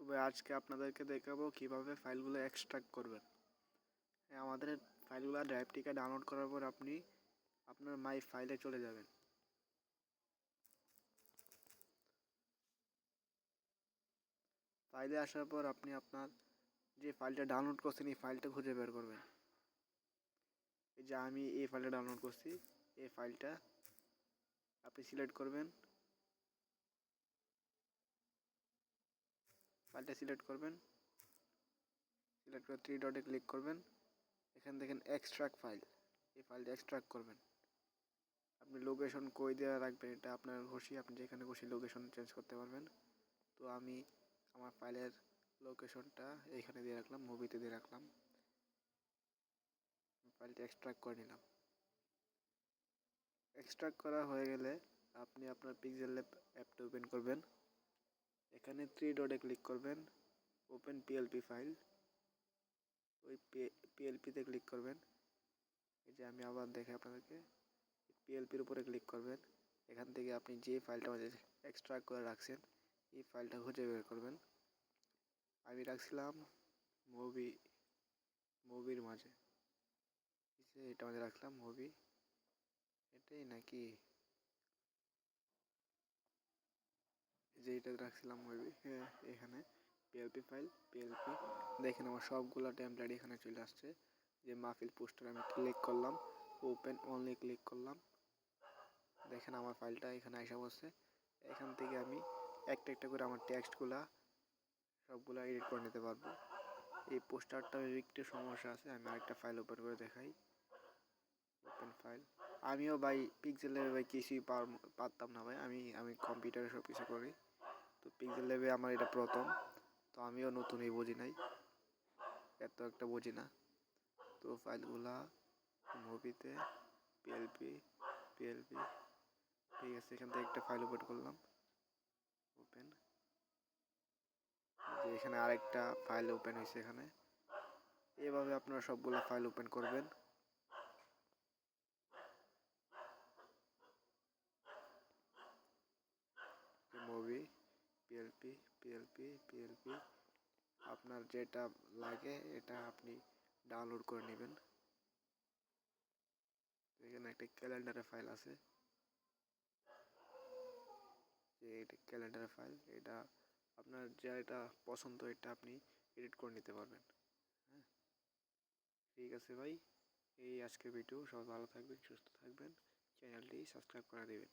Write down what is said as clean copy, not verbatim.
তবে আজকে আপনাদেরকে দেখাবো কিভাবে ফাইলগুলো এক্সট্রাক্ট করবেন। আমাদের ফাইলগুলো ড্রাইভ থেকে ডাউনলোড করার পর আপনি আপনার মাই ফাইলে চলে যাবেন। ফাইলে আসার পর আপনি আপনার যে ফাইলটা ডাউনলোড করছেন এই ফাইলটা খুঁজে বের করবেন। এই যে আমি এই ফাইলটা ডাউনলোড করছি, এই ফাইলটা আপনি সিলেক্ট করবেন। ফাইলটা সিলেক্ট করবেন, সিলেক্ট করে থ্রি ডটে ক্লিক করবেন। এখান থেকে এক্সট্রাক্ট ফাইল, এই ফাইলটা এক্সট্রাক্ট করবেন। আপনি লোকেশন কই দেওয়া রাখবেন এটা আপনার খুশি, আপনি যেখানে খুশি লোকেশন চেঞ্জ করতে পারবেন। তো আমি আমার ফাইলের লোকেশনটা এইখানে দিয়ে রাখলাম, মুভিতে দিয়ে রাখলাম। ফাইলটা এক্সট্রাক্ট করে নিলাম। এক্সট্রাক্ট করা হয়ে গেলে আপনি আপনার পিক্সেল ল্যাব অ্যাপটা ওপেন করবেন। এখানে থ্রি ডটে ক্লিক করবেন, ওপেন পিএলপি ফাইল। ওই পিএলপিতে ক্লিক করবেন। এই যে আমি আবার দেখে আপনাদেরকে, পিএলপির উপরে ক্লিক করবেন। এখান থেকে আপনি যে ফাইলটা আমাদের এক্সট্রাক্ট করে রাখছেন এই ফাইলটা খুঁজে বের করবেন। আমি রাখছিলাম মুভির মাঝে, এটা মাঝে রাখলাম মুভি, এটাই নাকি যে এটা রাখছিলাম মুভি, হ্যাঁ এখানে পিএলপি ফাইল, পিএলপি দেখেন আমার সবগুলো টেমপ্লেট এখানে চলে আসছে। যে মাহফিল পোস্টার আমি ক্লিক করলাম, ওপেন অনলি ক্লিক করলাম, দেখেন আমার ফাইলটা এখানে আসা বসছে। এখান থেকে আমি একটা একটা করে আমার টেক্সটগুলা সবগুলো এডিট করে নিতে পারবো। এই পোস্টারটার একটু সমস্যা আছে, আমি আরেকটা ফাইল ওপেন করে দেখাই। ওপেন ফাইল, আমিও ভাই পিক্সেলের ভাই কিছুই পারতাম না ভাই, আমি কম্পিউটারে সব কিছু করি। তো পিক্সেল ল্যাবে আমার এটা প্রথম, তো আমিও নতুনই বুঝি নাই, এত একটা বুঝি না। তো ফাইলগুলা মুভিতে পিএলপি পিএলপি ঠিক আছে, এখান থেকে একটা ফাইল ওপেন করলাম, ওপেন। যে এখানে আরেকটা ফাইল ওপেন হয়েছে এখানে। এভাবে আপনারা সবগুলা ফাইল ওপেন করবেন। মুভি পিএলপি পিএলপি পিএলপি, আপনার যেটা লাগে এটা আপনি ডাউনলোড করে নেবেন। এখানে একটা ক্যালেন্ডারের ফাইল আছে, যে এটা ক্যালেন্ডারের ফাইল, এটা আপনার যেটা পছন্দ এটা আপনি এডিট করে নিতে পারবেন। হ্যাঁ ঠিক আছে ভাই, এই আজকের ভিডিও। সবাই ভালো থাকবেন, সুস্থ থাকবেন, চ্যানেলটি সাবস্ক্রাইব করে দেবেন।